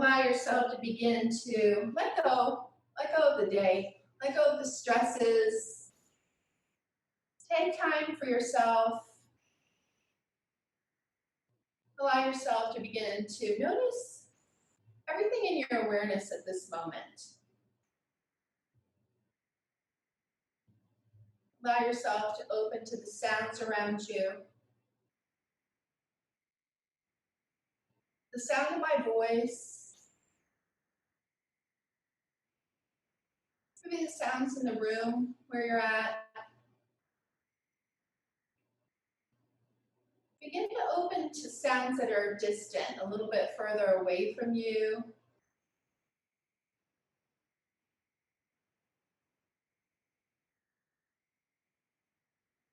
allow yourself to begin to let go of the day, let go of the stresses. Take time for yourself. Allow yourself to begin to notice everything in your awareness at this moment. Allow yourself to open to the sounds around you. The sound of my voice, maybe the sounds in the room where you're at. Begin to open to sounds that are distant, a little bit further away from you.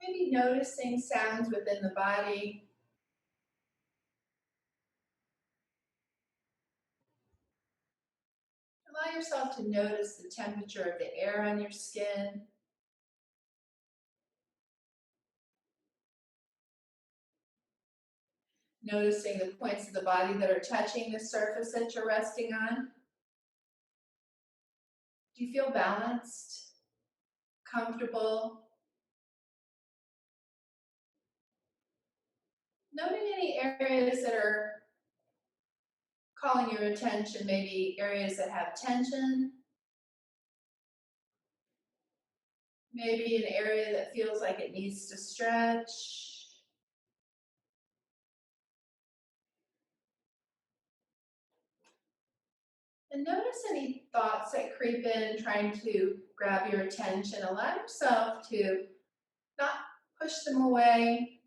Maybe noticing sounds within the body. Allow yourself to notice the temperature of the air on your skin. Noticing the points of the body that are touching the surface that you're resting on. Do you feel balanced, comfortable? Noting any areas that are calling your attention, maybe areas that have tension. Maybe an area that feels like it needs to stretch. And notice any thoughts that creep in, trying to grab your attention. Allow yourself to not push them away,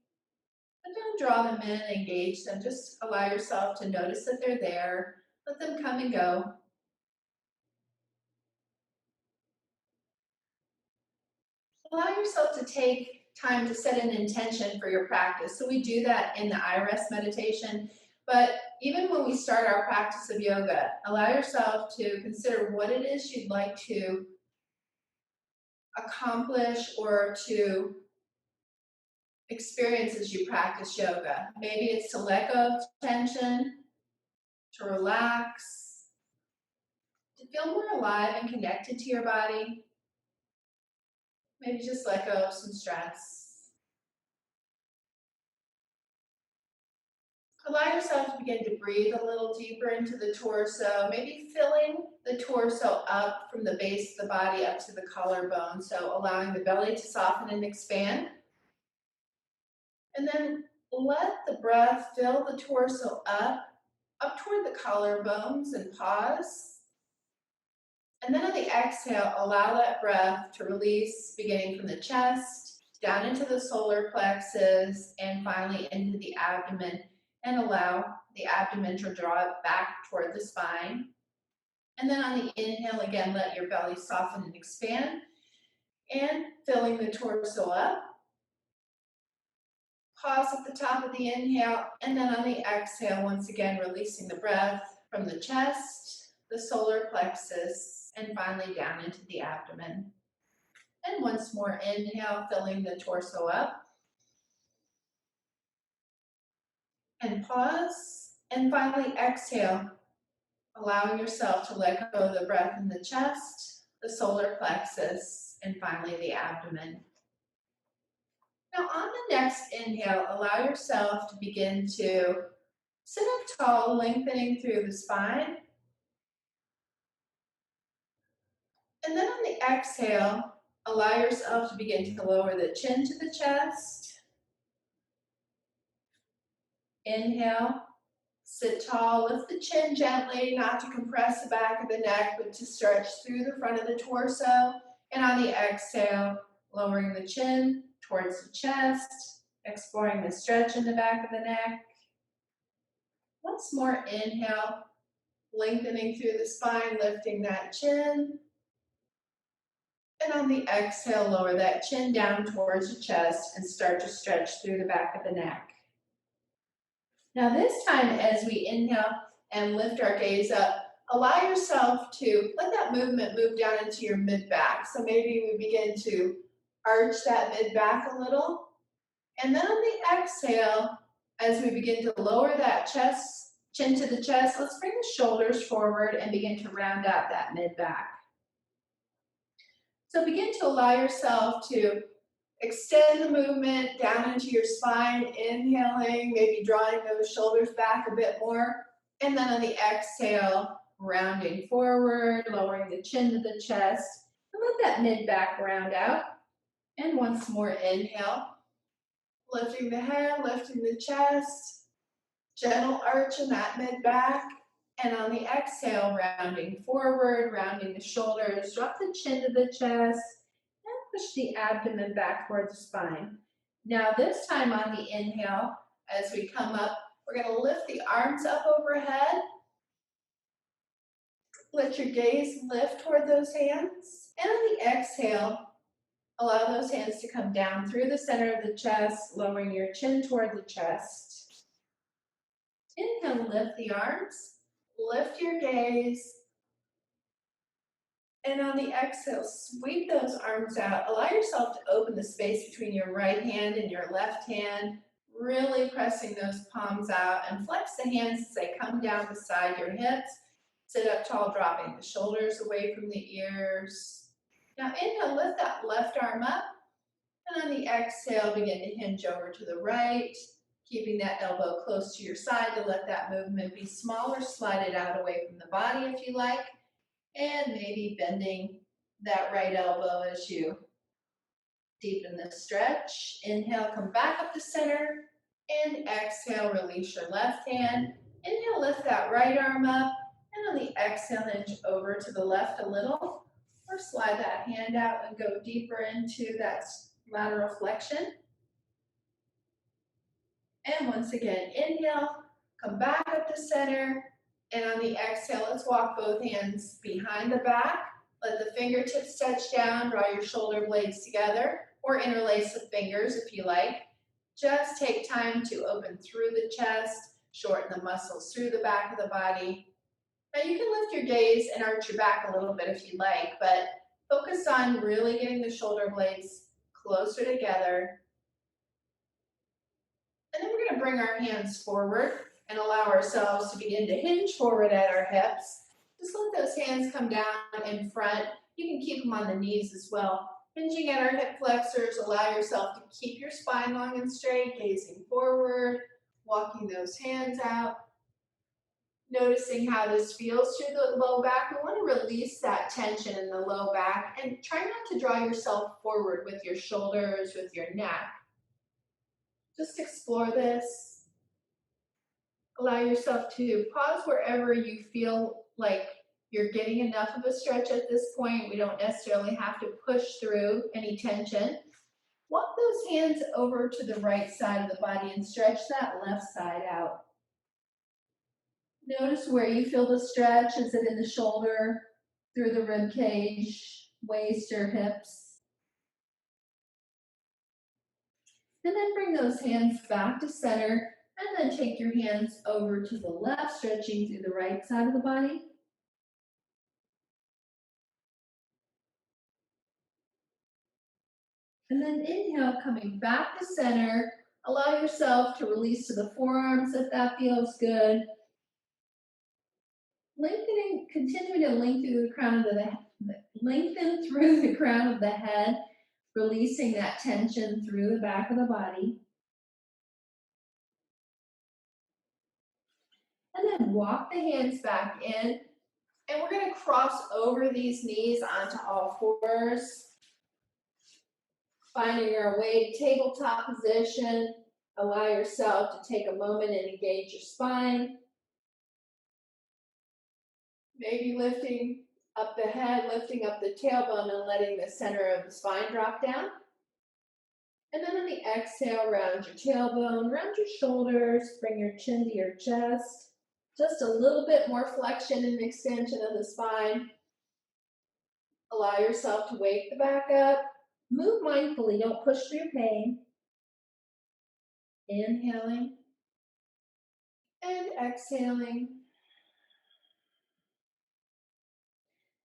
but don't draw them in, engage them. Just allow yourself to notice that they're there. Let them come and go. Allow yourself to take time to set an intention for your practice. So we do that in the iRest meditation, but even when we start our practice of yoga, allow yourself to consider what it is you'd like to accomplish or to experience as you practice yoga. Maybe it's to let go of tension, to relax, to feel more alive and connected to your body. Maybe just let go of some stress. Allow yourself to begin to breathe a little deeper into the torso, maybe filling the torso up from the base of the body up to the collarbone, so allowing the belly to soften and expand. And then let the breath fill the torso up toward the collarbones, and pause. And then on the exhale, allow that breath to release, beginning from the chest, down into the solar plexus, and finally into the abdomen. And allow the abdomen to draw it back toward the spine. And then on the inhale, again, let your belly soften and expand. And filling the torso up. Pause at the top of the inhale, and then on the exhale, once again, releasing the breath from the chest, the solar plexus, and finally down into the abdomen. And once more, inhale, filling the torso up. And pause, and finally exhale, allowing yourself to let go of the breath in the chest, the solar plexus, and finally the abdomen. Now on the next inhale, allow yourself to begin to sit up tall, lengthening through the spine. And then on the exhale, allow yourself to begin to lower the chin to the chest. Inhale, sit tall, lift the chin gently, not to compress the back of the neck, but to stretch through the front of the torso. And on the exhale, lowering the chin towards the chest, exploring the stretch in the back of the neck. Once more, inhale, lengthening through the spine, lifting that chin. And on the exhale, lower that chin down towards the chest and start to stretch through the back of the neck. Now this time, as we inhale and lift our gaze up, allow yourself to let that movement move down into your mid-back. So maybe we begin to arch that mid-back a little. And then on the exhale, as we begin to lower that chest Chin to the chest. Let's bring the shoulders forward and begin to round out that mid-back. So begin to allow yourself to extend the movement down into your spine, inhaling, maybe drawing those shoulders back a bit more. And then on the exhale, rounding forward, lowering the chin to the chest, and let that mid-back round out. And once more, inhale, lifting the head, lifting the chest, gentle arch in that mid-back. And on the exhale, rounding forward, rounding the shoulders, drop the chin to the chest, and push the abdomen back towards the spine. Now this time on the inhale, as we come up, we're going to lift the arms up overhead. Let your gaze lift toward those hands. And on the exhale, allow those hands to come down through the center of the chest, lowering your chin toward the chest. Inhale, lift the arms, lift your gaze. And on the exhale, sweep those arms out. Allow yourself to open the space between your right hand and your left hand, really pressing those palms out, and flex the hands as they come down beside your hips. Sit up tall, dropping the shoulders away from the ears. Now inhale, lift that left arm up, and on the exhale, begin to hinge over to the right, keeping that elbow close to your side to let that movement be smaller. Slide it out away from the body if you like. And maybe bending that right elbow as you deepen the stretch. Inhale, come back up to center. And exhale, release your left hand. Inhale, lift that right arm up. And on the exhale, hinge over to the left a little. Or slide that hand out and go deeper into that lateral flexion. And once again, inhale, come back up to center. And on the exhale, let's walk both hands behind the back. Let the fingertips touch down, draw your shoulder blades together, or interlace the fingers if you like. Just take time to open through the chest, shorten the muscles through the back of the body. Now you can lift your gaze and arch your back a little bit if you like, but focus on really getting the shoulder blades closer together. And then we're going to bring our hands forward and allow ourselves to begin to hinge forward at our hips. Just let those hands come down in front. You can keep them on the knees as well. Hinging at our hip flexors, allow yourself to keep your spine long and straight, gazing forward, walking those hands out. Noticing how this feels through the low back. We want to release that tension in the low back and try not to draw yourself forward with your shoulders, with your neck. Just explore this. Allow yourself to pause wherever you feel like you're getting enough of a stretch at this point. We don't necessarily have to push through any tension. Walk those hands over to the right side of the body and stretch that left side out. Notice where you feel the stretch. Is it in the shoulder, through the rib cage, waist, or hips? And then bring those hands back to center, and then take your hands over to the left, stretching through the right side of the body. And then inhale, coming back to center. Allow yourself to release to the forearms if that feels good. Lengthening, continuing to lengthen through the crown of the head, releasing that tension through the back of the body. And then walk the hands back in. And we're going to cross over these knees onto all fours. Finding our way to tabletop position. Allow yourself to take a moment and engage your spine. Maybe lifting up the head, lifting up the tailbone, and letting the center of the spine drop down. And then on the exhale, round your tailbone, round your shoulders, bring your chin to your chest. Just a little bit more flexion and extension of the spine. Allow yourself to wake the back up. Move mindfully, don't push through pain. Inhaling and exhaling.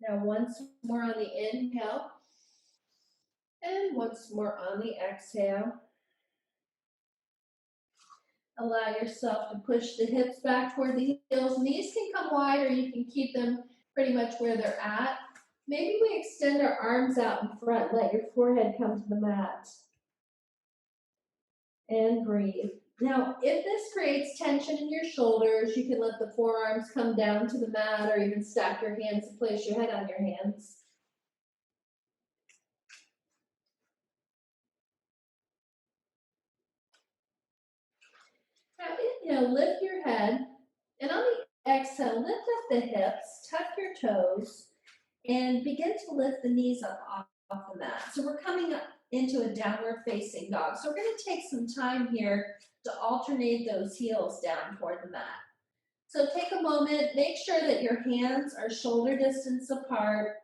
Now once more on the inhale and once more on the exhale. Allow yourself to push the hips back toward the heels. Knees can come wide or you can keep them pretty much where they're at. Maybe we extend our arms out in front, let your forehead come to the mat. And breathe. Now, if this creates tension in your shoulders, you can let the forearms come down to the mat or even stack your hands and place your head on your hands. Now, inhale, lift your head, and on the exhale, lift up the hips, tuck your toes, and begin to lift the knees up off the mat. So we're coming up into a downward facing dog. So we're going to take some time here to alternate those heels down toward the mat. So take a moment, make sure that your hands are shoulder distance apart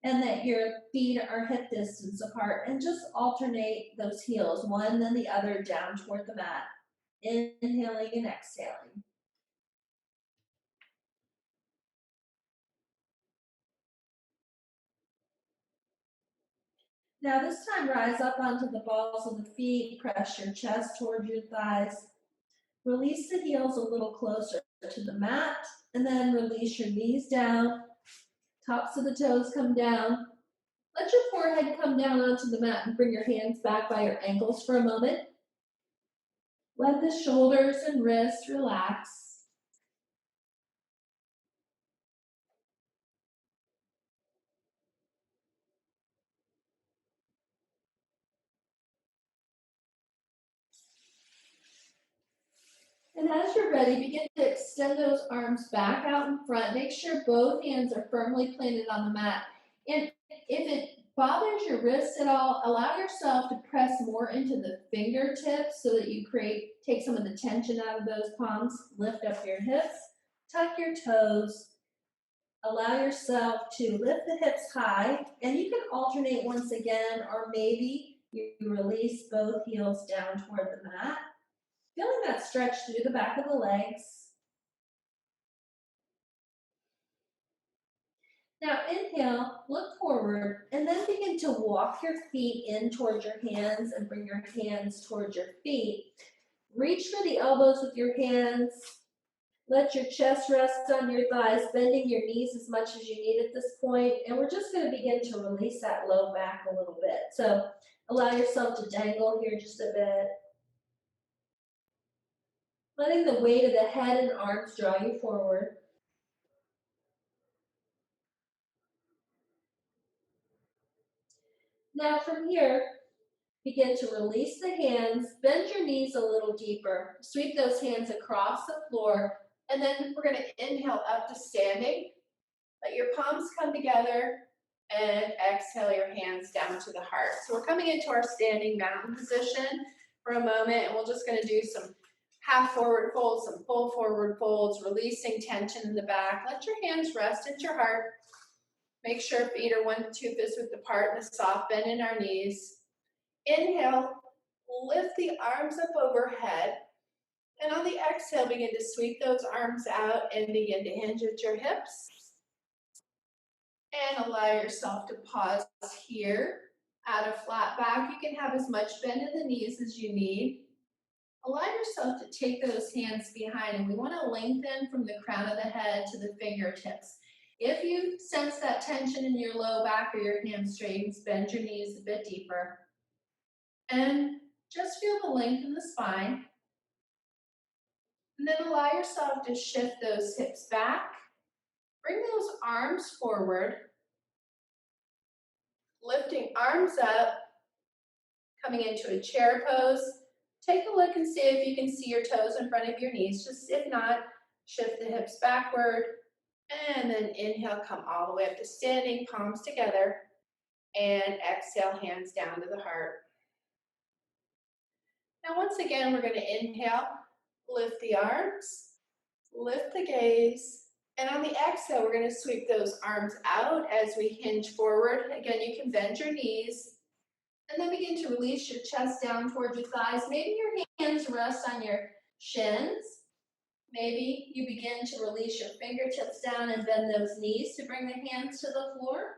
and that your feet are hip distance apart, and just alternate those heels, one then the other, down toward the mat. Inhaling and exhaling. Now this time, rise up onto the balls of the feet, press your chest toward your thighs. Release the heels a little closer to the mat, and then release your knees down. Tops of the toes come down. Let your forehead come down onto the mat and bring your hands back by your ankles for a moment. Let the shoulders and wrists relax. And as you're ready, begin to extend those arms back out in front. Make sure both hands are firmly planted on the mat. And if it bothers your wrists at all, allow yourself to press more into the fingertips so that you take some of the tension out of those palms. Lift up your hips, tuck your toes. Allow yourself to lift the hips high, and you can alternate once again, or maybe you release both heels down toward the mat. Feeling that stretch through the back of the legs. Now inhale, look forward, and then begin to walk your feet in towards your hands and bring your hands towards your feet. Reach for the elbows with your hands. Let your chest rest on your thighs, bending your knees as much as you need at this point. And we're just going to begin to release that low back a little bit. So allow yourself to dangle here just a bit. Letting the weight of the head and arms draw you forward. Now from here, begin to release the hands, bend your knees a little deeper, sweep those hands across the floor, and then we're going to inhale up to standing. Let your palms come together and exhale your hands down to the heart. So we're coming into our standing mountain position for a moment, and we're just going to do some half forward folds, some full forward folds, releasing tension in the back. Let your hands rest at your heart. Make sure feet are 1 to 2 fists width apart and a soft bend in our knees. Inhale, lift the arms up overhead. And on the exhale, begin to sweep those arms out and begin to hinge at your hips. And allow yourself to pause here. At a flat back, you can have as much bend in the knees as you need. Allow yourself to take those hands behind, and we want to lengthen from the crown of the head to the fingertips. If you sense that tension in your low back or your hamstrings, bend your knees a bit deeper. And just feel the length in the spine. And then allow yourself to shift those hips back. Bring those arms forward. Lifting arms up, coming into a chair pose. Take a look and see if you can see your toes in front of your knees. Just if not, shift the hips backward. And then inhale, come all the way up to standing, palms together. And exhale, hands down to the heart. Now once again, we're going to inhale, lift the arms, lift the gaze, and on the exhale, we're going to sweep those arms out as we hinge forward. Again, you can bend your knees, and then begin to release your chest down towards your thighs. Maybe your hands rest on your shins. Maybe you begin to release your fingertips down and bend those knees to bring the hands to the floor.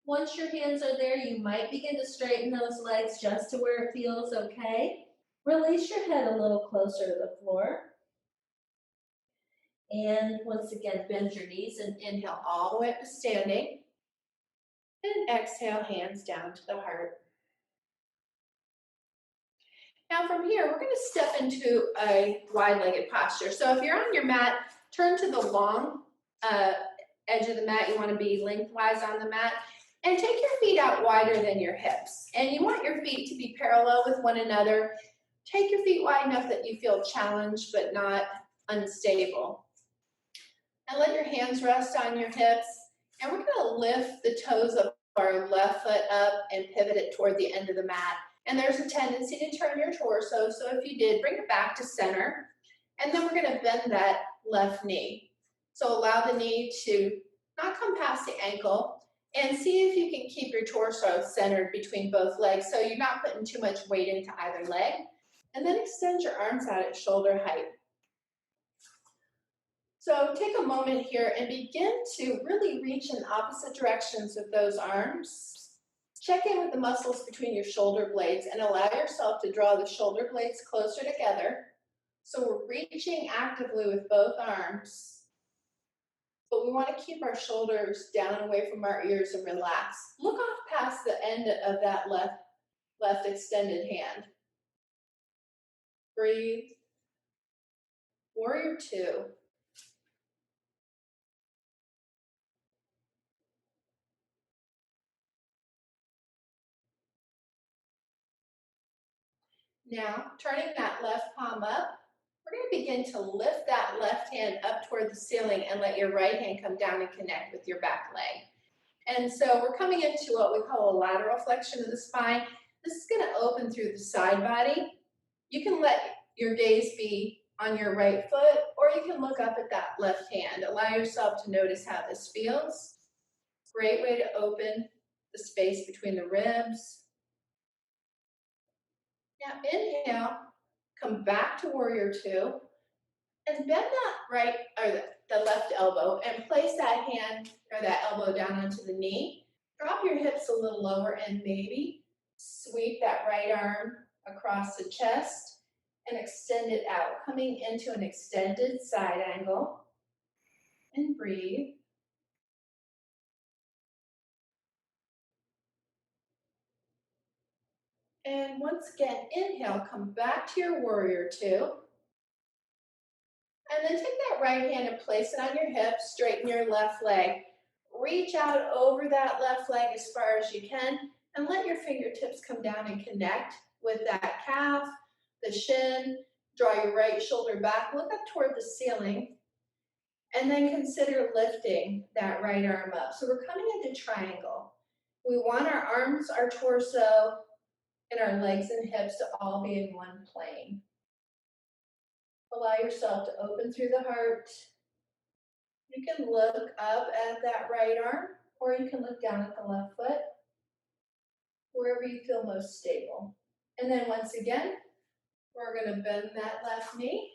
Once your hands are there, you might begin to straighten those legs just to where it feels okay. Release your head a little closer to the floor. And once again, bend your knees and Inhale all the way up to standing. And exhale, hands down to the heart. Now from here, we're going to step into a wide-legged posture. So if you're on your mat, turn to the long edge of the mat. You want to be lengthwise on the mat. And take your feet out wider than your hips. And you want your feet to be parallel with one another. Take your feet wide enough that you feel challenged but not unstable. And let your hands rest on your hips. And we're going to lift the toes of our left foot up and pivot it toward the end of the mat. And there's a tendency to turn your torso. So if you did, bring it back to center. And then we're going to bend that left knee. So allow the knee to not come past the ankle. And see if you can keep your torso centered between both legs so you're not putting too much weight into either leg. And then extend your arms out at shoulder height. So take a moment here and begin to really reach in opposite directions with those arms. Check in with the muscles between your shoulder blades and allow yourself to draw the shoulder blades closer together. So we're reaching actively with both arms. But we want to keep our shoulders down and away from our ears and relax. Look off past the end of that left extended hand. Breathe. Warrior two. Now, turning that left palm up, we're going to begin to lift that left hand up toward the ceiling and let your right hand come down and connect with your back leg. And so we're coming into what we call a lateral flexion of the spine. This is going to open through the side body. You can let your gaze be on your right foot, or you can look up at that left hand. Allow yourself to notice how this feels. Great way to open the space between the ribs. Now inhale, come back to warrior two, and bend that right or the left elbow and place that hand or that elbow down onto the knee. Drop your hips a little lower and maybe sweep that right arm across the chest and extend it out, coming into an extended side angle. And breathe. And once again, inhale, come back to your warrior two. And then take that right hand and place it on your hip, straighten your left leg. Reach out over that left leg as far as you can, and let your fingertips come down and connect with that calf, the shin. Draw your right shoulder back, look up toward the ceiling, and then consider lifting that right arm up. So we're coming into triangle. We want our arms, our torso, and our legs and hips to all be in one plane. Allow yourself to open through the heart. You can look up at that right arm, or you can look down at the left foot, wherever you feel most stable. And then once again, we're going to bend that left knee,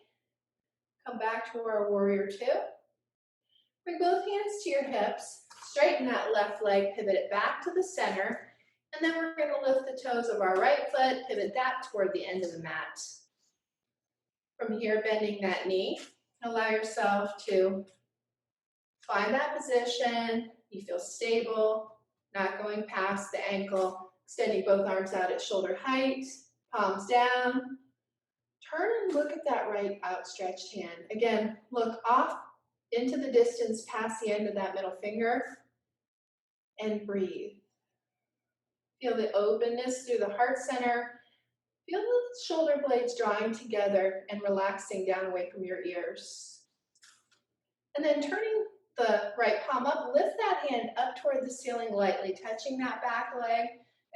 come back to our warrior two. Bring both hands to your hips, straighten that left leg, pivot it back to the center, and then we're going to lift the toes of our right foot, pivot that toward the end of the mat. From here, bending that knee, allow yourself to find that position. You feel stable, not going past the ankle, extending both arms out at shoulder height, palms down. Turn and look at that right outstretched hand. Again, look off into the distance past the end of that middle finger and breathe. Feel the openness through the heart center. Feel the shoulder blades drawing together and relaxing down away from your ears. And then turning the right palm up, lift that hand up toward the ceiling lightly, touching that back leg.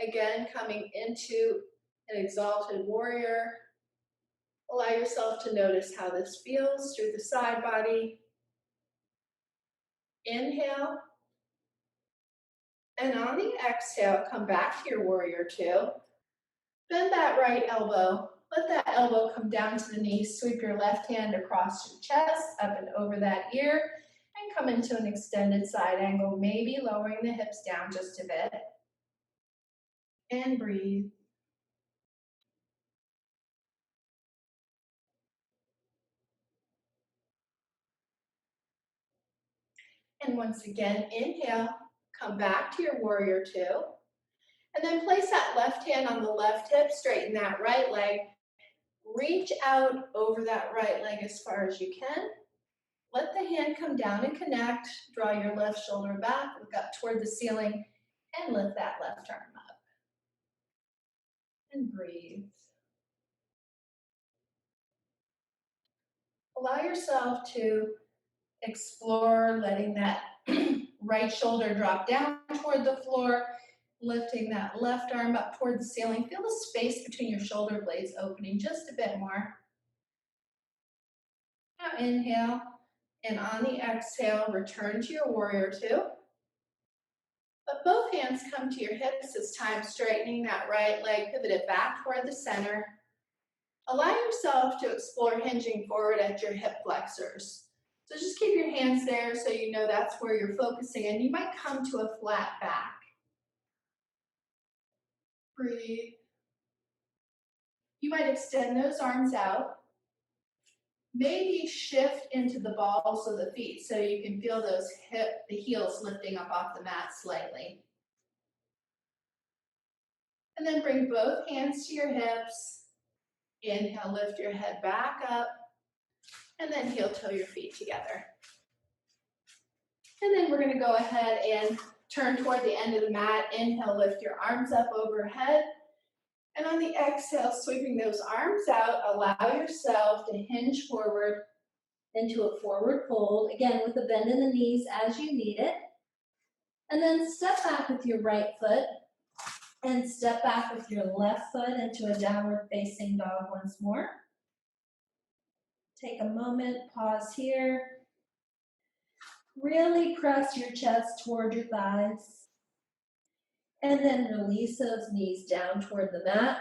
Again, coming into an exalted warrior. Allow yourself to notice how this feels through the side body. Inhale. And on the exhale, come back to your warrior two. Bend that right elbow. Let that elbow come down to the knee. Sweep your left hand across your chest, up and over that ear, and come into an extended side angle, maybe lowering the hips down just a bit. And breathe. And once again, inhale, come back to your warrior two. And then place that left hand on the left hip, straighten that right leg. Reach out over that right leg as far as you can. Let the hand come down and connect. Draw your left shoulder back, look up toward the ceiling, and lift that left arm up. And breathe. Allow yourself to explore letting that right shoulder drop down toward the floor, lifting that left arm up toward the ceiling. Feel the space between your shoulder blades opening just a bit more. Now inhale, and on the exhale, return to your warrior two. Let both hands come to your hips this time, straightening that right leg, pivot it back toward the center. Allow yourself to explore hinging forward at your hip flexors. So just keep your hands there so you know that's where you're focusing, and you might come to a flat back. Breathe. You might extend those arms out. Maybe shift into the balls of the feet so you can feel the heels lifting up off the mat slightly. And then bring both hands to your hips. Inhale, lift your head back up. And then heel toe your feet together. And then we're gonna go ahead and turn toward the end of the mat. Inhale, lift your arms up overhead. And on the exhale, sweeping those arms out, allow yourself to hinge forward into a forward fold, again with a bend in the knees as you need it. And then step back with your right foot and step back with your left foot into a downward facing dog once more. Take a moment, pause here. Really press your chest toward your thighs. And then release those knees down toward the mat.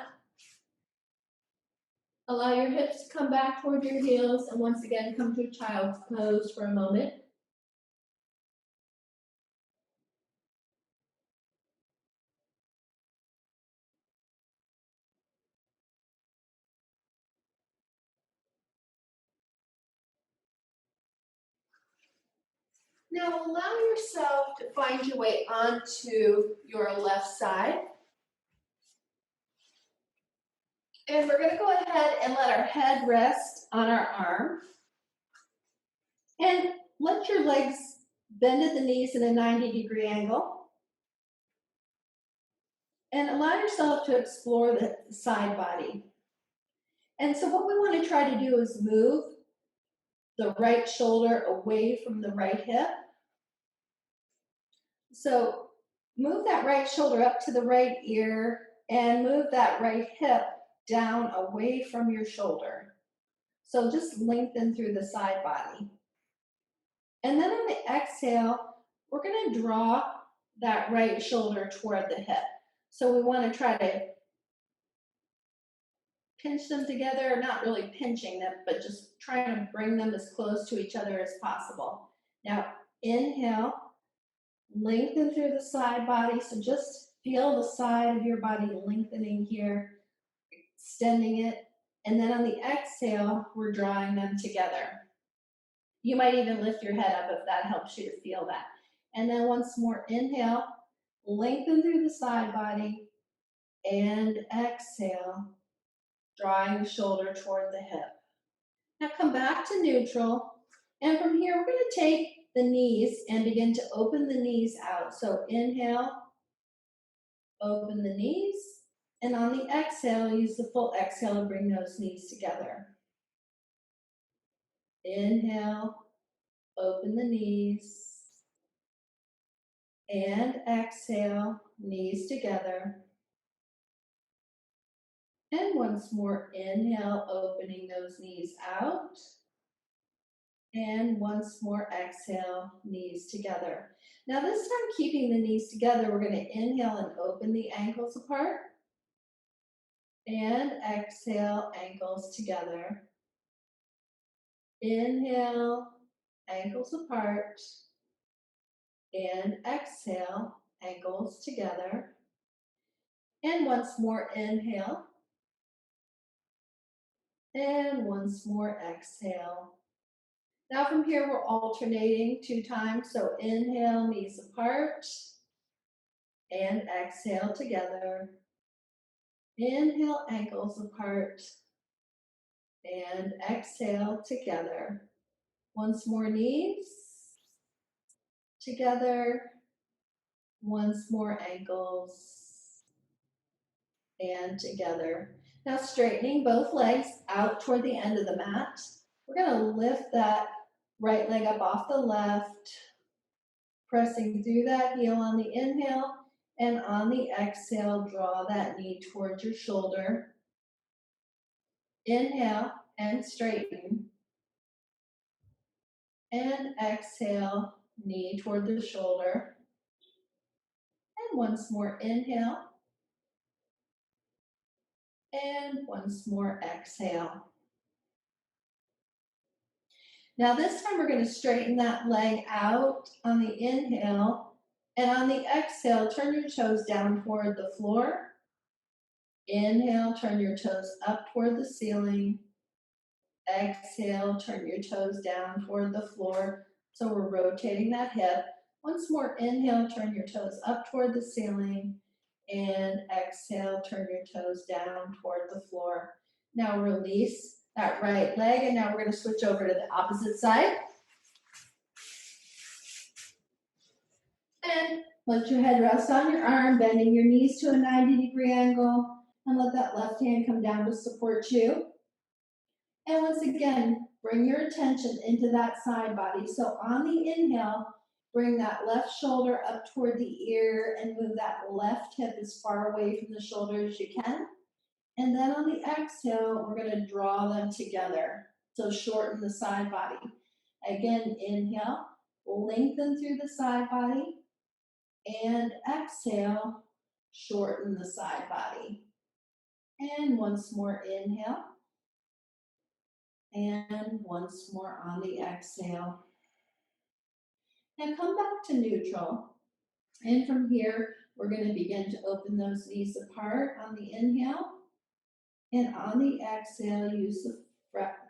Allow your hips to come back toward your heels, and once again, come to child's pose for a moment. Now allow yourself to find your way onto your left side. And we're gonna go ahead and let our head rest on our arm. And let your legs bend at the knees in a 90-degree angle. And allow yourself to explore the side body. And so what we want to try to do is move the right shoulder away from the right hip. So move that right shoulder up to the right ear and move that right hip down away from your shoulder. So just lengthen through the side body. And then on the exhale, we're going to draw that right shoulder toward the hip. So we want to try to pinch them together, not really pinching them, but just trying to bring them as close to each other as possible. Now, inhale, lengthen through the side body. So just feel the side of your body lengthening here, extending it. And then on the exhale, we're drawing them together. You might even lift your head up if that helps you to feel that. And then once more, inhale, lengthen through the side body, and exhale, drawing the shoulder toward the hip. Now come back to neutral, and from here we're going to take the knees and begin to open the knees out. So inhale, open the knees, and on the exhale, use the full exhale to bring those knees together. Inhale, open the knees, and exhale, knees together. And once more, inhale, opening those knees out. And once more, exhale, knees together. Now this time, keeping the knees together, we're going to inhale and open the ankles apart. And exhale, ankles together. Inhale, ankles apart. And exhale, ankles together. And once more, inhale. And once more, exhale. Now from here, we're alternating 2 times. So inhale, knees apart, and exhale together. Inhale, ankles apart, and exhale together. Once more, knees together. Once more, ankles and together. Now straightening both legs out toward the end of the mat. We're gonna lift that right leg up off the left, pressing through that heel on the inhale, and on the exhale, draw that knee towards your shoulder. Inhale and straighten. And exhale, knee toward the shoulder. And once more, inhale. And once more, exhale. Now this time we're going to straighten that leg out on the inhale. And on the exhale, turn your toes down toward the floor. Inhale, turn your toes up toward the ceiling. Exhale, turn your toes down toward the floor. So we're rotating that hip. Once more, inhale, turn your toes up toward the ceiling. And exhale, turn your toes down toward the floor. Now release that right leg, and now we're going to switch over to the opposite side. And let your head rest on your arm, bending your knees to a 90-degree angle, and let that left hand come down to support you. And once again, bring your attention into that side body. So on the inhale, bring that left shoulder up toward the ear and move that left hip as far away from the shoulder as you can. And then on the exhale, we're going to draw them together. So shorten the side body. Again, inhale, lengthen through the side body. And exhale, shorten the side body. And once more, inhale. And once more on the exhale. Now come back to neutral. And from here, we're going to begin to open those knees apart on the inhale. And on the exhale, use the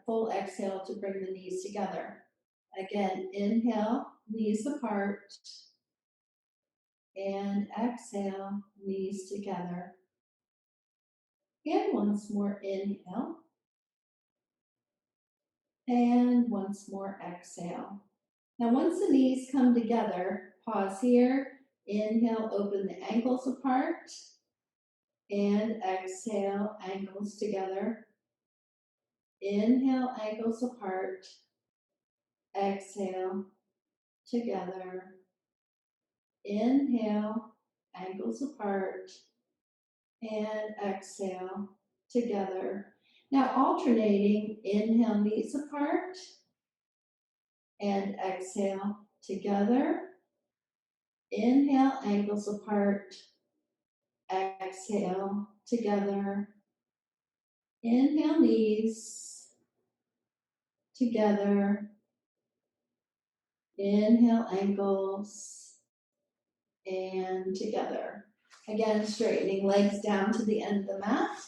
full exhale to bring the knees together. Again, inhale, knees apart. And exhale, knees together. And once more, inhale. And once more, exhale. Now, once the knees come together, pause here. Inhale, open the ankles apart. And exhale, ankles together. Inhale, ankles apart. Exhale, together. Inhale, ankles apart. And exhale, together. Now, alternating, inhale, knees apart. And exhale, together. Inhale, ankles apart. Exhale, together. Inhale, knees together. Inhale, ankles, and together. Again, straightening legs down to the end of the mat.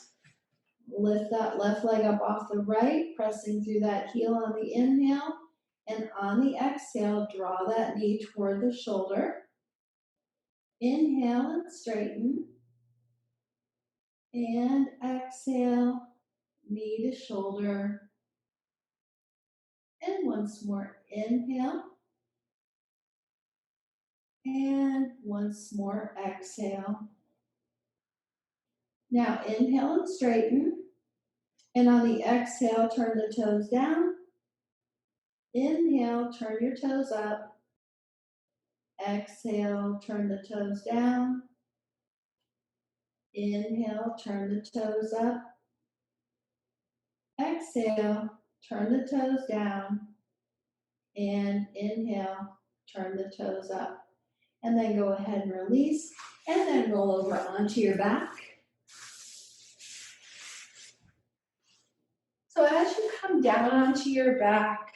Lift that left leg up off the right, pressing through that heel on the inhale. And on the exhale, draw that knee toward the shoulder. Inhale and straighten. And exhale, knee to shoulder. And once more, inhale. And once more, exhale. Now inhale and straighten. And on the exhale, turn the toes down. Inhale, turn your toes up. Exhale, turn the toes down. Inhale, turn the toes up. Exhale, turn the toes down. And inhale, turn the toes up. And then go ahead and release. And then roll over onto your back. So as you come down onto your back,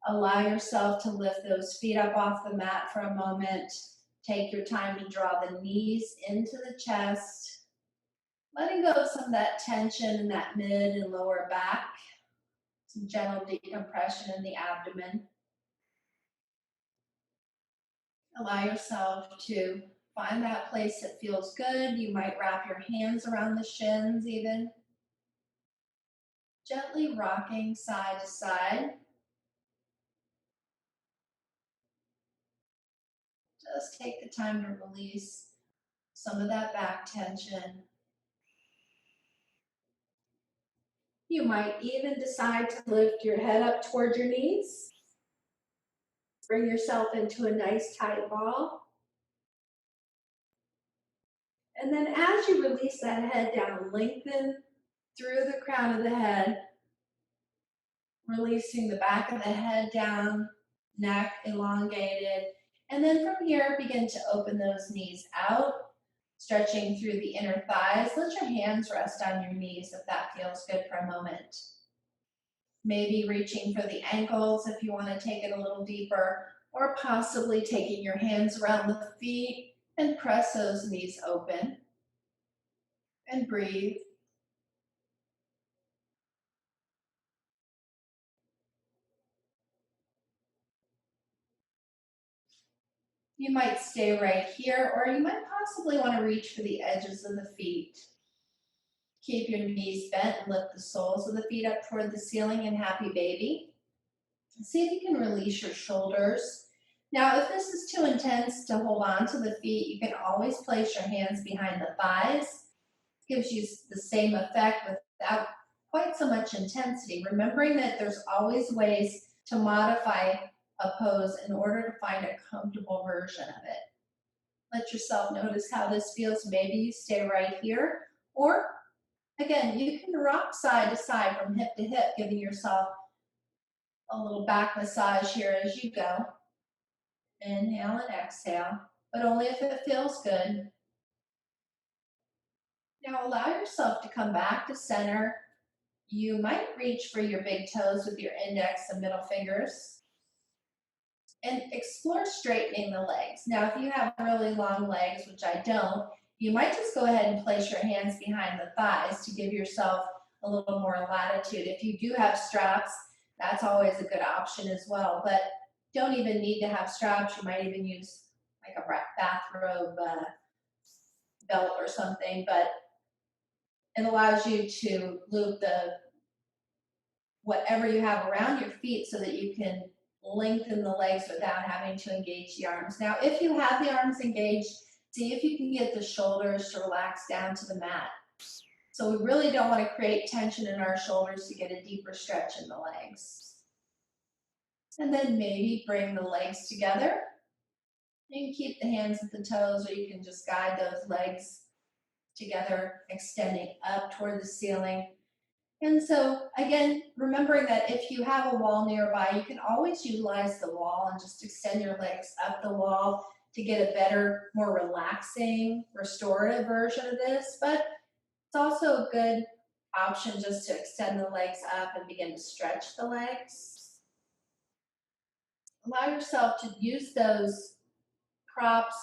allow yourself to lift those feet up off the mat for a moment. Take your time to draw the knees into the chest, letting go of some of that tension in that mid and lower back. some gentle decompression in the abdomen. Allow yourself to find that place that feels good. You might wrap your hands around the shins even. Gently rocking side to side. Just take the time to release some of that back tension. You might even decide to lift your head up toward your knees. Bring yourself into a nice tight ball. And then as you release that head down, lengthen through the crown of the head, releasing the back of the head down, neck elongated. And then from here, begin to open those knees out, stretching through the inner thighs. Let your hands rest on your knees if that feels good for a moment. Maybe reaching for the ankles if you want to take it a little deeper, or possibly taking your hands around the feet and press those knees open. And breathe. You might stay right here, or you might possibly want to reach for the edges of the feet. Keep your knees bent and lift the soles of the feet up toward the ceiling in happy baby. See if you can release your shoulders. Now, if this is too intense to hold on to the feet, you can always place your hands behind the thighs. It gives you the same effect without quite so much intensity, remembering that there's always ways to modify a pose in order to find a comfortable version of it. Let yourself notice how this feels. Maybe you stay right here, or again, you can rock side to side from hip to hip, giving yourself a little back massage here as you go. Inhale and exhale, but only if it feels good. Now allow yourself to come back to center. You might reach for your big toes with your index and middle fingers. And explore straightening the legs. Now, if you have really long legs, which I don't, you might just go ahead and place your hands behind the thighs to give yourself a little more latitude. If you do have straps, that's always a good option as well. But don't even need to have straps. You might even use like a bathrobe belt or something, but it allows you to loop the whatever you have around your feet so that you can lengthen the legs without having to engage the arms. Now, if you have the arms engaged, see if you can get the shoulders to relax down to the mat. So we really don't want to create tension in our shoulders to get a deeper stretch in the legs. And then maybe bring the legs together. You can keep the hands at the toes, or you can just guide those legs together, extending up toward the ceiling. And so, again, remembering that if you have a wall nearby, you can always utilize the wall and just extend your legs up the wall to get a better, more relaxing, restorative version of this. But it's also a good option just to extend the legs up and begin to stretch the legs. Allow yourself to use those props,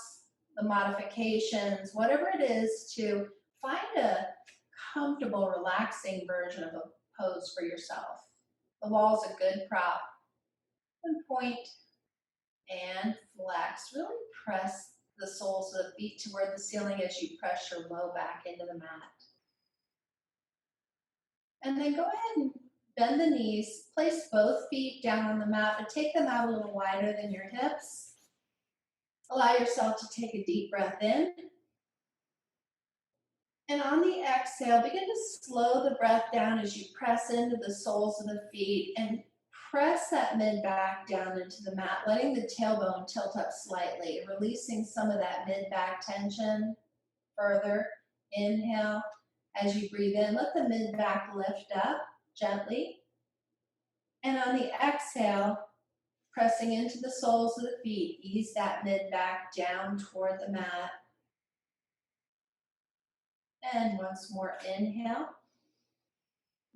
the modifications, whatever it is, to find a comfortable, relaxing version of a pose for yourself. The wall's a good prop. And point and flex. Really press the soles of the feet toward the ceiling as you press your low back into the mat. And then go ahead and bend the knees. Place both feet down on the mat, but take them out a little wider than your hips. Allow yourself to take a deep breath in. And on the exhale, begin to slow the breath down as you press into the soles of the feet and press that mid back down into the mat, letting the tailbone tilt up slightly, releasing some of that mid back tension further. Inhale. As you breathe in, let the mid back lift up gently. And on the exhale, pressing into the soles of the feet, ease that mid back down toward the mat. And once more, inhale.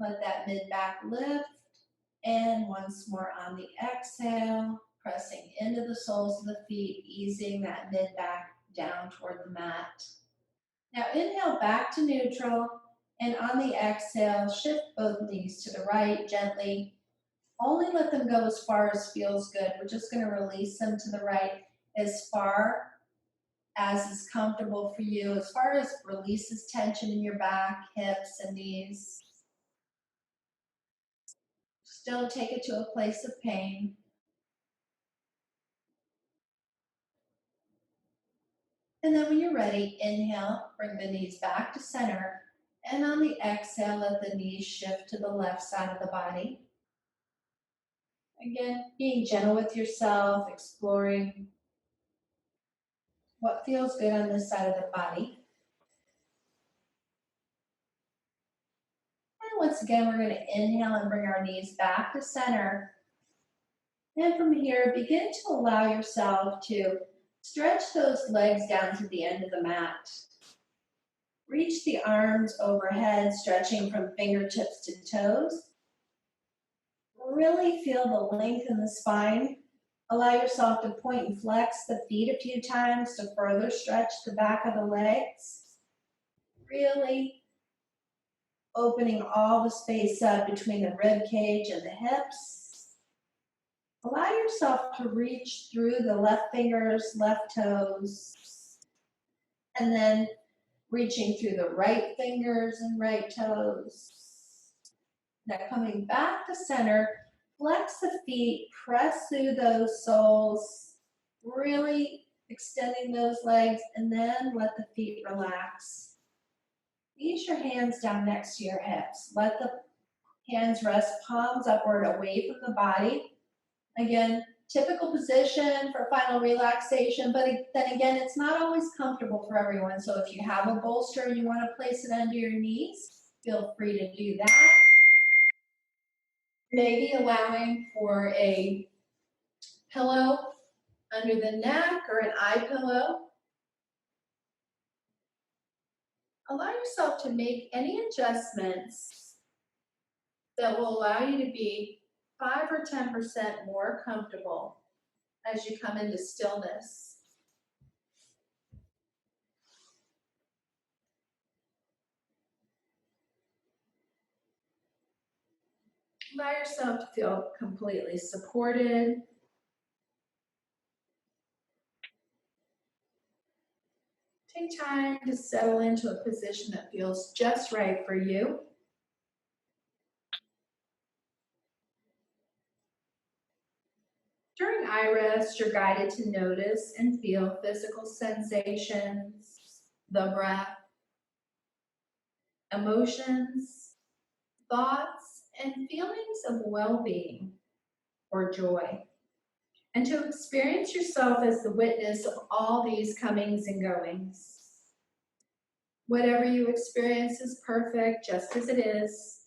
Let that mid back lift. And once more on the exhale, pressing into the soles of the feet, easing that mid back down toward the mat. Now inhale back to neutral, and on the exhale, shift both knees to the right gently, Only let them go as far as feels good. We're just going to release them to the right as far as is comfortable for you, as far as releases tension in your back, hips, and knees. Just don't take it to a place of pain. And then when you're ready, inhale, bring the knees back to center. And on the exhale, let the knees shift to the left side of the body. Again, being gentle with yourself, exploring what feels good on this side of the body. And once again, we're going to inhale and bring our knees back to center. And from here, begin to allow yourself to stretch those legs down to the end of the mat. Reach the arms overhead, stretching from fingertips to toes. Really feel the length in the spine. Allow yourself to point and flex the feet a few times to further stretch the back of the legs. Really opening all the space up between the rib cage and the hips. Allow yourself to reach through the left fingers, left toes, and then reaching through the right fingers and right toes. Now coming back to center, flex the feet, press through those soles, really extending those legs, and then let the feet relax. Ease your hands down next to your hips. Let the hands rest palms upward away from the body. Again, typical position for final relaxation, but then again, it's not always comfortable for everyone. So if you have a bolster and you want to place it under your knees, feel free to do that. Maybe allowing for a pillow under the neck or an eye pillow. Allow yourself to make any adjustments that will allow you to be 5 or 10% more comfortable as you come into stillness. Allow yourself to feel completely supported. Take time to settle into a position that feels just right for you. During eye rest, you're guided to notice and feel physical sensations, the breath, emotions, thoughts, and feelings of well-being or joy, and to experience yourself as the witness of all these comings and goings. Whatever you experience is perfect just as it is.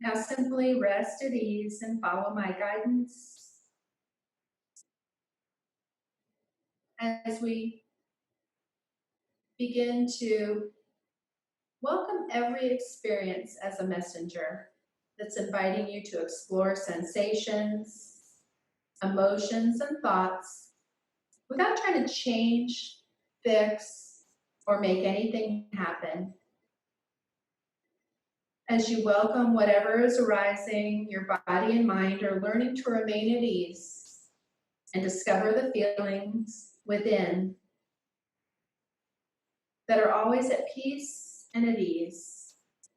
Now simply rest at ease and follow my guidance. As we begin to welcome every experience as a messenger that's inviting you to explore sensations, emotions, and thoughts without trying to change, fix, or make anything happen. As you welcome whatever is arising, your body and mind are learning to remain at ease and discover the feelings within that are always at peace and at ease,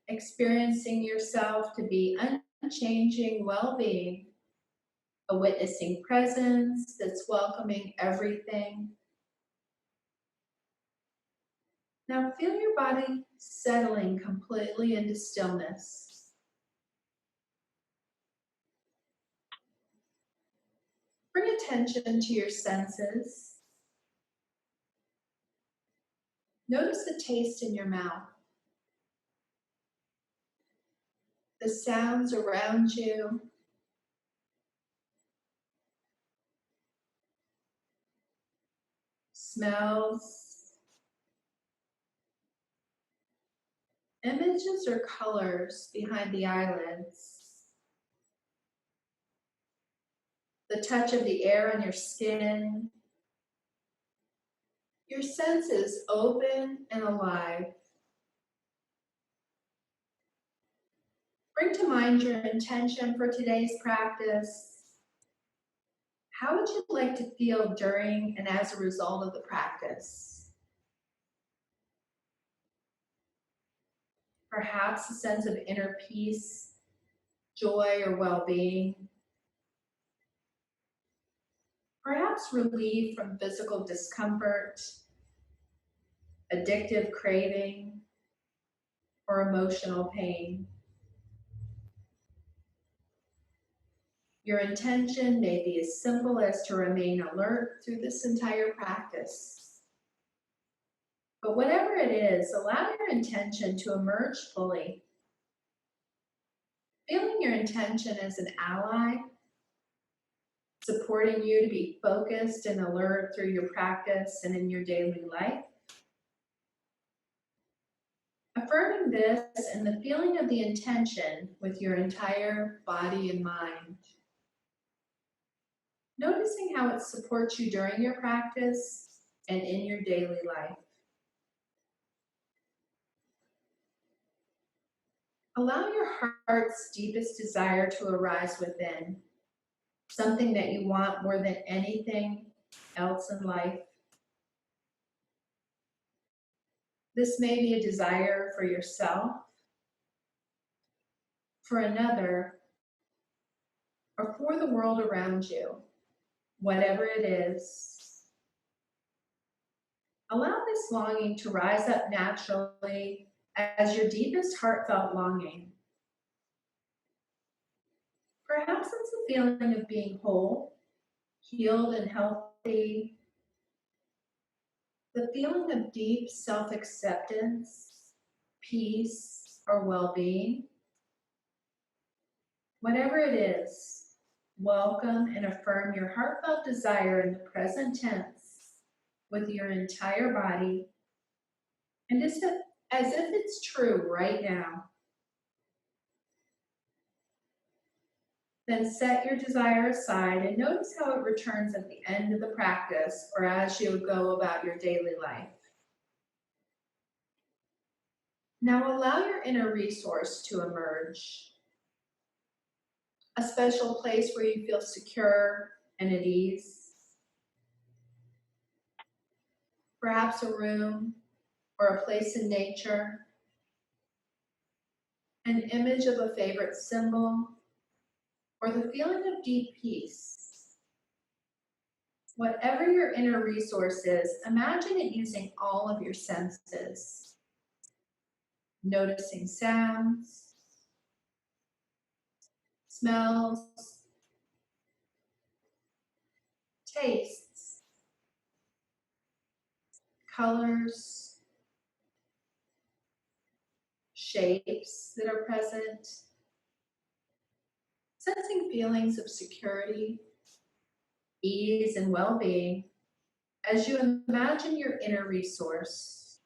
experiencing yourself to be unchanging well-being, a witnessing presence that's welcoming everything. Now feel your body settling completely into stillness. Bring attention to your senses. Notice the taste in your mouth, the sounds around you, smells, images or colors behind the eyelids, the touch of the air on your skin, your senses open and alive. Bring to mind your intention for today's practice. How would you like to feel during and as a result of the practice? Perhaps a sense of inner peace, joy, or well-being. Perhaps relief from physical discomfort, addictive craving, or emotional pain. Your intention may be as simple as to remain alert through this entire practice. But whatever it is, allow your intention to emerge fully. Feeling your intention as an ally, supporting you to be focused and alert through your practice and in your daily life. Affirming this and the feeling of the intention with your entire body and mind. Noticing how it supports you during your practice and in your daily life. Allow your heart's deepest desire to arise within, something that you want more than anything else in life. This may be a desire for yourself, for another, or for the world around you, whatever it is. Allow this longing to rise up naturally as your deepest heartfelt longing. Perhaps it's a feeling of being whole, healed, and healthy. The feeling of deep self-acceptance, peace, or well-being. Whatever it is, welcome and affirm your heartfelt desire in the present tense with your entire body and as if it's true right now. Then set your desire aside and notice how it returns at the end of the practice or as you go about your daily life. Now allow your inner resource to emerge. A special place where you feel secure and at ease. Perhaps a room or a place in nature. An image of a favorite symbol or the feeling of deep peace. Whatever your inner resource is, imagine it using all of your senses. Noticing sounds, smells, tastes, colors, shapes that are present, sensing feelings of security, ease, and well-being as you imagine your inner resource.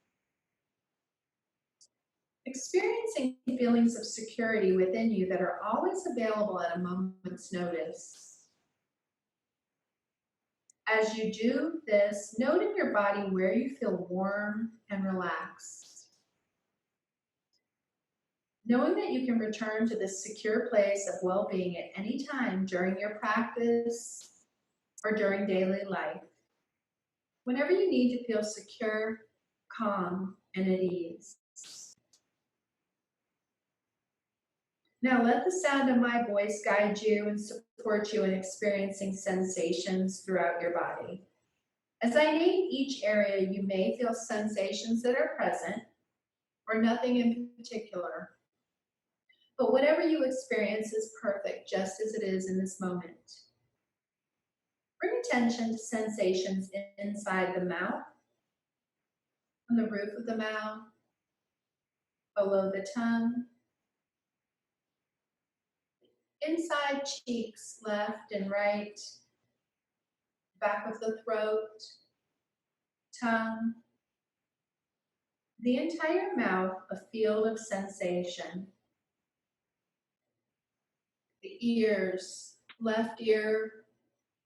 Experiencing feelings of security within you that are always available at a moment's notice. As you do this, note in your body where you feel warm and relaxed. Knowing that you can return to this secure place of well-being at any time during your practice or during daily life. Whenever you need to feel secure, calm, and at ease. Now let the sound of my voice guide you and support you in experiencing sensations throughout your body. As I name each area, you may feel sensations that are present or nothing in particular. But whatever you experience is perfect just as it is in this moment. Bring attention to sensations inside the mouth, on the roof of the mouth, below the tongue, inside cheeks, left and right, back of the throat, tongue, the entire mouth, a field of sensation. The ears, left ear,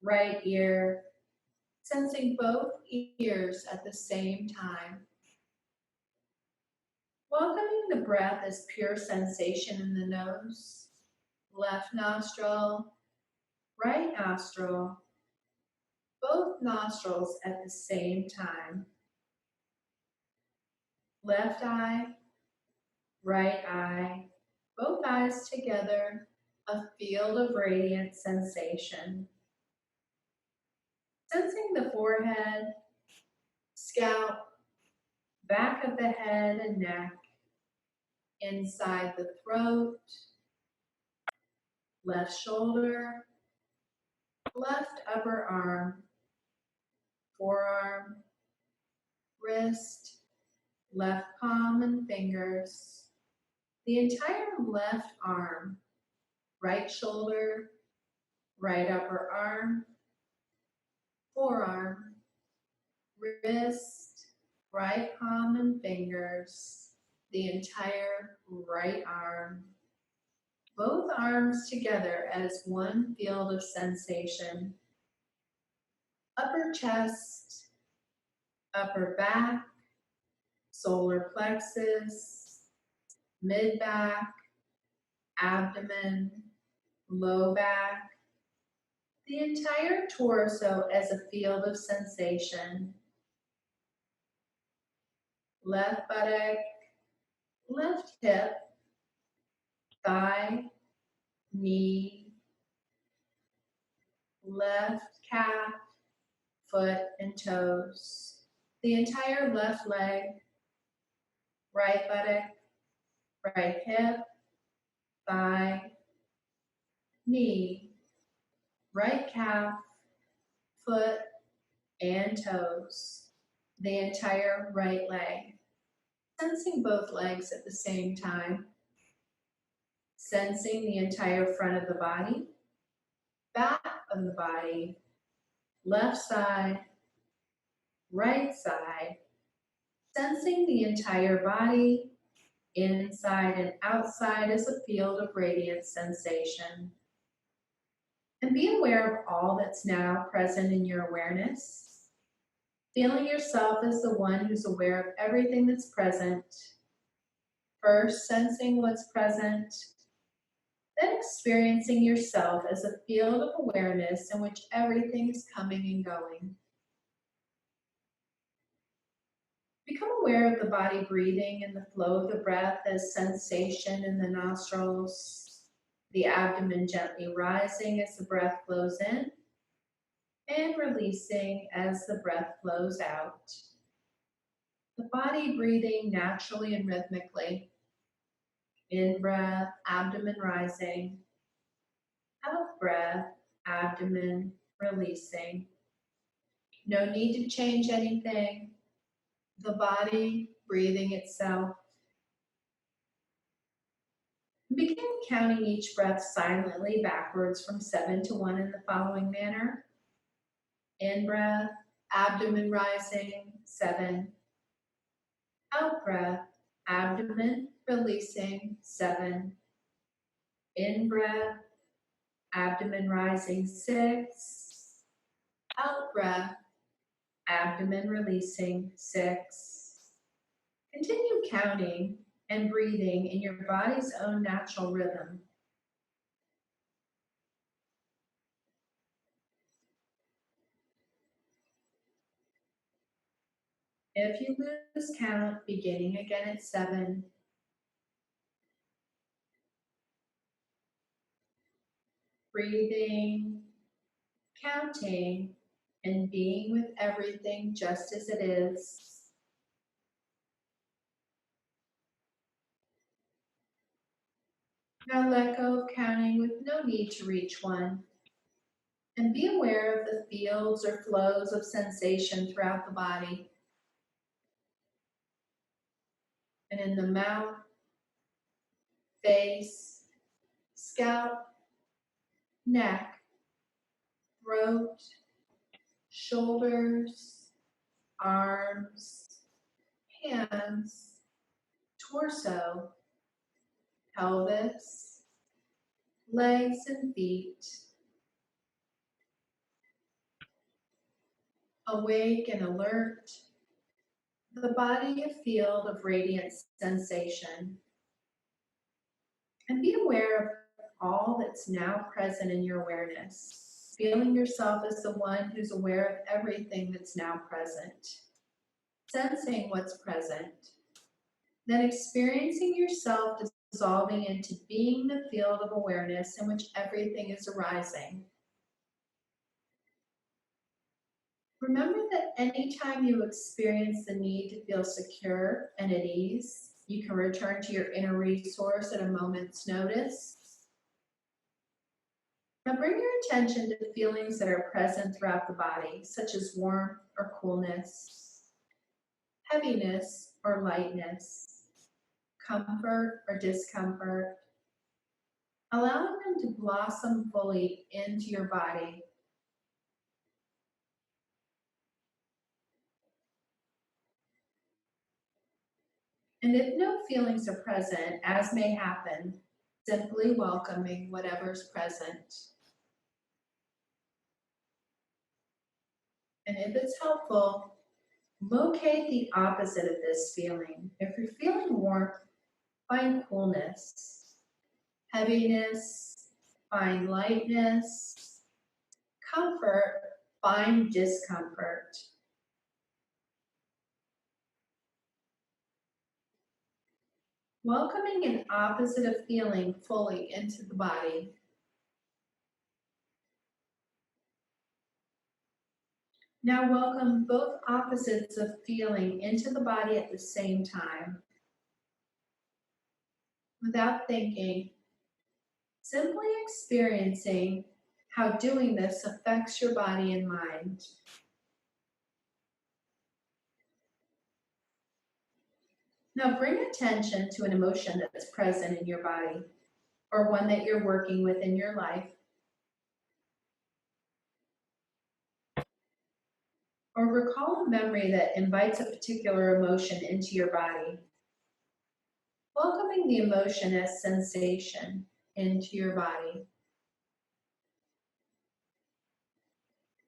right ear, sensing both ears at the same time. Welcoming the breath as pure sensation in the nose, left nostril, right nostril, both nostrils at the same time. Left eye, right eye, both eyes together, a field of radiant sensation. Sensing the forehead, scalp, back of the head and neck, inside the throat, left shoulder, left upper arm, forearm, wrist, left palm and fingers, the entire left arm, right shoulder, right upper arm, forearm, wrist, right palm and fingers, the entire right arm, both arms together as one field of sensation. Upper chest, upper back, solar plexus, mid back, abdomen, low back, the entire torso as a field of sensation. Left buttock, left hip, thigh, knee, left calf, foot, and toes. The entire left leg, right buttock, right hip, thigh, knee, right calf, foot, and toes. The entire right leg. Sensing both legs at the same time. Sensing the entire front of the body, back of the body, left side, right side, sensing the entire body, inside and outside as a field of radiant sensation. And be aware of all that's now present in your awareness, feeling yourself as the one who's aware of everything that's present. First, sensing what's present, then experiencing yourself as a field of awareness in which everything is coming and going. Become aware of the body breathing and the flow of the breath as sensation in the nostrils, the abdomen gently rising as the breath flows in, and releasing as the breath flows out. The body breathing naturally and rhythmically. In breath, abdomen rising. Out breath, abdomen releasing. No need to change anything. The body breathing itself. Begin counting each breath silently backwards from 7 to 1 in the following manner. In breath, abdomen rising, 7. Out breath, abdomen releasing, 7. In breath, abdomen rising, 6. Out breath, abdomen releasing, 6. Continue counting and breathing in your body's own natural rhythm. If you lose count, beginning again at 7. Breathing, counting, and being with everything just as it is. Now let go of counting with no need to reach 1. And be aware of the fields or flows of sensation throughout the body. And in the mouth, face, scalp, neck, throat, shoulders, arms, hands, torso, pelvis, legs and feet. Awake and alert, the body a field of radiant sensation, and be aware of all that's now present in your awareness, feeling yourself as the one who's aware of everything that's now present, sensing what's present, then experiencing yourself dissolving into being the field of awareness in which everything is arising. Remember that anytime you experience the need to feel secure and at ease, you can return to your inner resource at a moment's notice. Now bring your attention to feelings that are present throughout the body, such as warmth or coolness, heaviness or lightness, comfort or discomfort, allowing them to blossom fully into your body. And if no feelings are present, as may happen, simply welcoming whatever's present. And if it's helpful, locate the opposite of this feeling. If you're feeling warmth, find coolness. Heaviness, find lightness. Comfort, find discomfort. Welcoming an opposite of feeling fully into the body. Now welcome both opposites of feeling into the body at the same time. Without thinking, simply experiencing how doing this affects your body and mind. Now bring attention to an emotion that's present in your body or one that you're working with in your life. Or recall a memory that invites a particular emotion into your body. Welcoming the emotion as sensation into your body.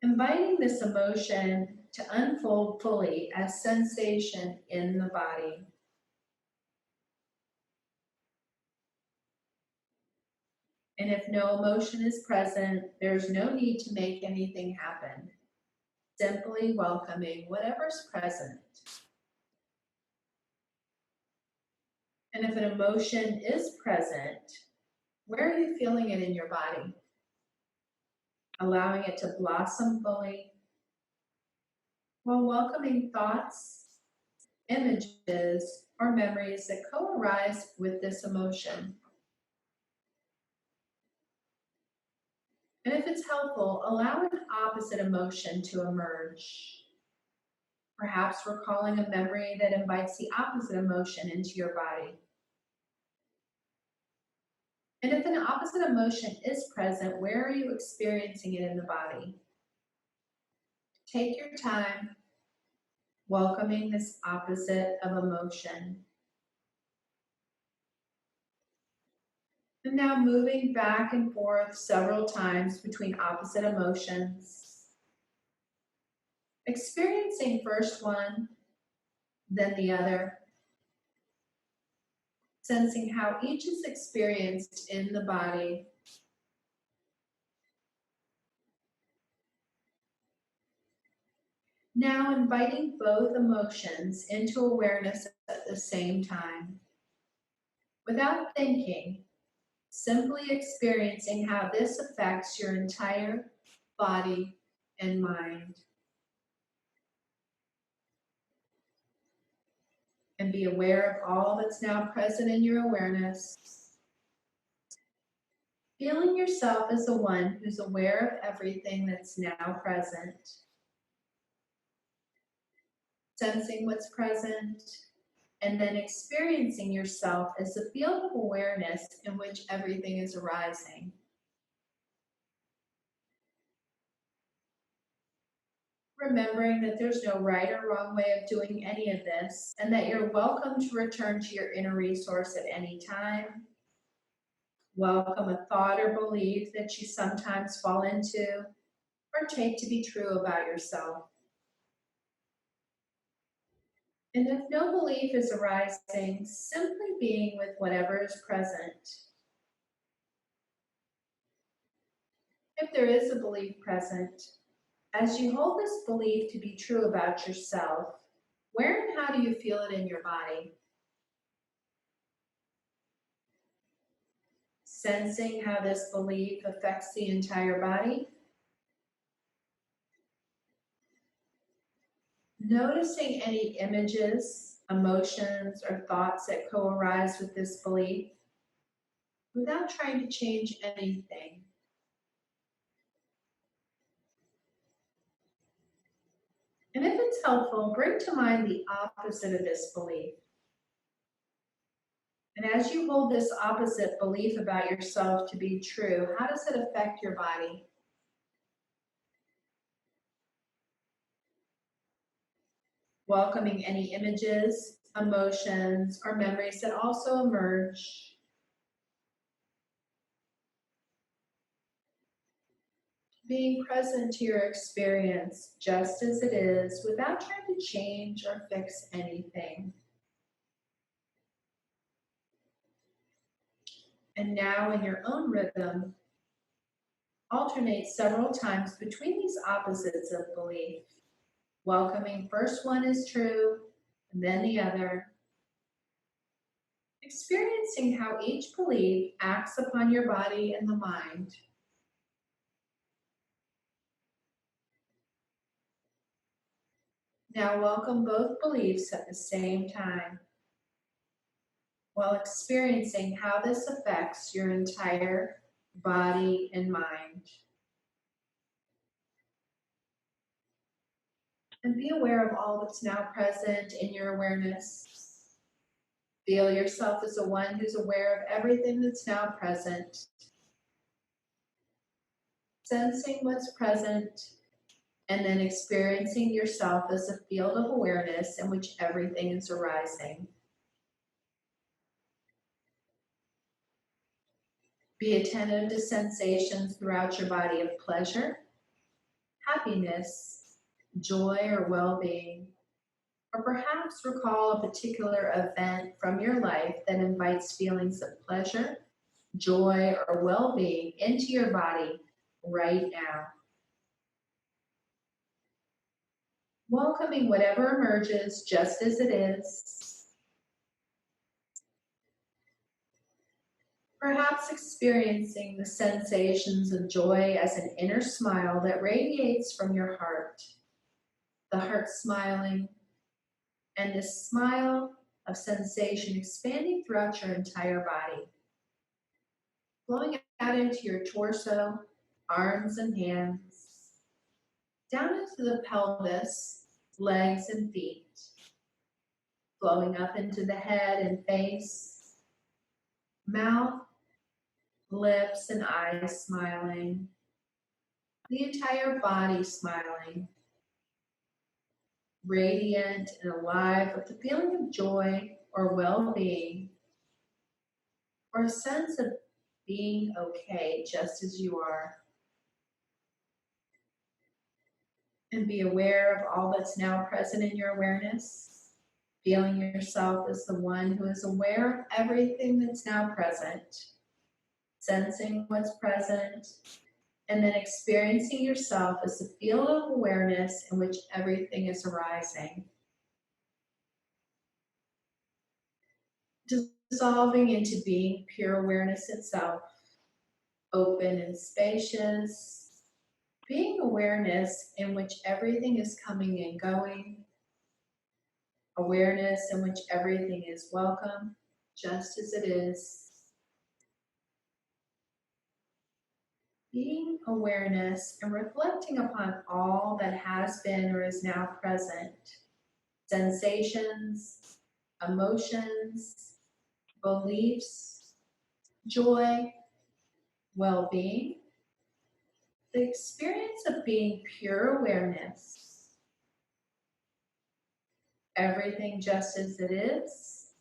Inviting this emotion to unfold fully as sensation in the body. And if no emotion is present, there's no need to make anything happen. Simply welcoming whatever's present. And if an emotion is present, where are you feeling it in your body? Allowing it to blossom fully while welcoming thoughts, images, or memories that co-arise with this emotion. And if it's helpful, allow an opposite emotion to emerge. Perhaps recalling a memory that invites the opposite emotion into your body. And if an opposite emotion is present, where are you experiencing it in the body? Take your time, welcoming this opposite of emotion. And now moving back and forth several times between opposite emotions. Experiencing first one, then the other. Sensing how each is experienced in the body. Now inviting both emotions into awareness at the same time. Without thinking, simply experiencing how this affects your entire body and mind. And be aware of all that's now present in your awareness. Feeling yourself as the one who's aware of everything that's now present. Sensing what's present, and then experiencing yourself as the field of awareness in which everything is arising. Remembering that there's no right or wrong way of doing any of this, and that you're welcome to return to your inner resource at any time. Welcome a thought or belief that you sometimes fall into or take to be true about yourself. And if no belief is arising, simply being with whatever is present. If there is a belief present, as you hold this belief to be true about yourself, where and how do you feel it in your body? Sensing how this belief affects the entire body? Noticing any images, emotions, or thoughts that co-arise with this belief without trying to change anything. And if it's helpful, bring to mind the opposite of this belief. And as you hold this opposite belief about yourself to be true, how does it affect your body? Welcoming any images, emotions, or memories that also emerge. Being present to your experience just as it is without trying to change or fix anything. And now, in your own rhythm, alternate several times between these opposites of belief, welcoming first one is true, and then the other, experiencing how each belief acts upon your body and the mind. Now welcome both beliefs at the same time, while experiencing how this affects your entire body and mind. And be aware of all that's now present in your awareness. Feel yourself as the one who's aware of everything that's now present. Sensing what's present, and then experiencing yourself as a field of awareness in which everything is arising. Be attentive to sensations throughout your body of pleasure, happiness, joy, or well-being. Or perhaps recall a particular event from your life that invites feelings of pleasure, joy, or well-being into your body right now. Welcoming whatever emerges just as it is. Perhaps experiencing the sensations of joy as an inner smile that radiates from your heart. The heart smiling, and this smile of sensation expanding throughout your entire body. Flowing out into your torso, arms and hands, down into the pelvis, legs and feet, flowing up into the head and face, mouth, lips and eyes smiling, the entire body smiling, radiant and alive with the feeling of joy or well-being, or a sense of being okay just as you are. And be aware of all that's now present in your awareness, feeling yourself as the one who is aware of everything that's now present, sensing what's present, and then experiencing yourself as the field of awareness in which everything is arising. Dissolving into being pure awareness itself, open and spacious, being awareness in which everything is coming and going, awareness in which everything is welcome, just as it is. Being awareness and reflecting upon all that has been or is now present, sensations, emotions, beliefs, joy, well-being, the experience of being pure awareness, everything just as it is,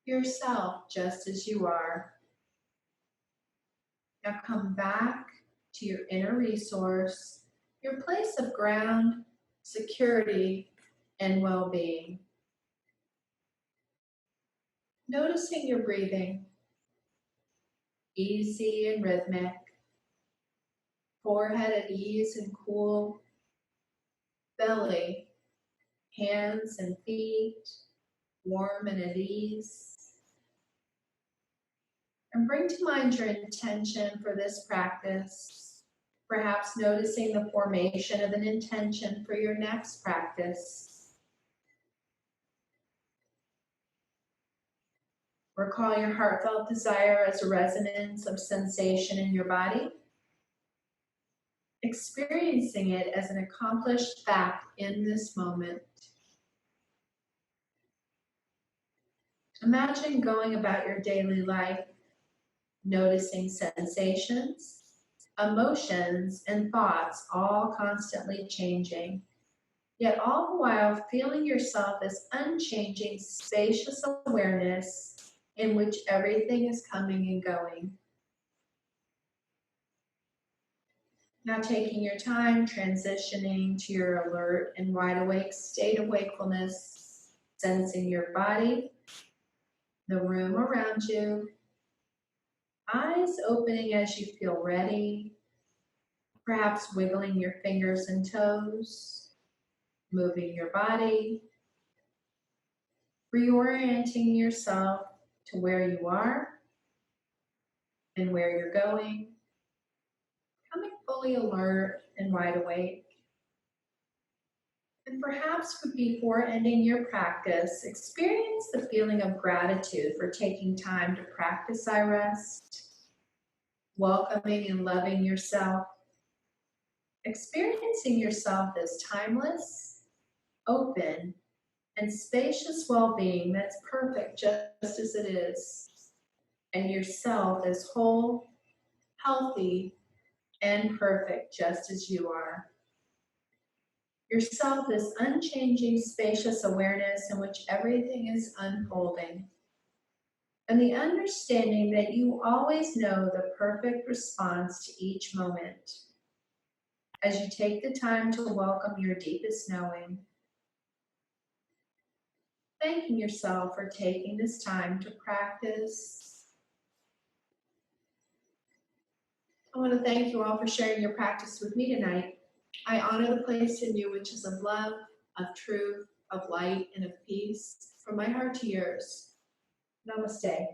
yourself just as you are. Now come back to your inner resource, your place of ground, security, and well-being. Noticing your breathing, easy and rhythmic, forehead at ease and cool, belly, hands and feet, warm and at ease. And bring to mind your intention for this practice, perhaps noticing the formation of an intention for your next practice. Recall your heartfelt desire as a resonance of sensation in your body, experiencing it as an accomplished fact in this moment. Imagine going about your daily life, noticing sensations, emotions, and thoughts all constantly changing, yet all the while feeling yourself as unchanging, spacious awareness in which everything is coming and going. Now taking your time, transitioning to your alert and wide awake state of wakefulness, sensing your body, the room around you, eyes opening as you feel ready, perhaps wiggling your fingers and toes, moving your body, reorienting yourself to where you are and where you're going, becoming fully alert and wide awake. And perhaps before ending your practice, experience the feeling of gratitude for taking time to practice I Rest, welcoming and loving yourself, experiencing yourself as timeless, open, and spacious well-being that's perfect just as it is, and yourself as whole, healthy, and perfect just as you are. Yourself is unchanging, spacious awareness in which everything is unfolding. And the understanding that you always know the perfect response to each moment as you take the time to welcome your deepest knowing. Thanking yourself for taking this time to practice. I want to thank you all for sharing your practice with me tonight. I honor the place in you which is of love, of truth, of light, and of peace, from my heart to yours. Namaste.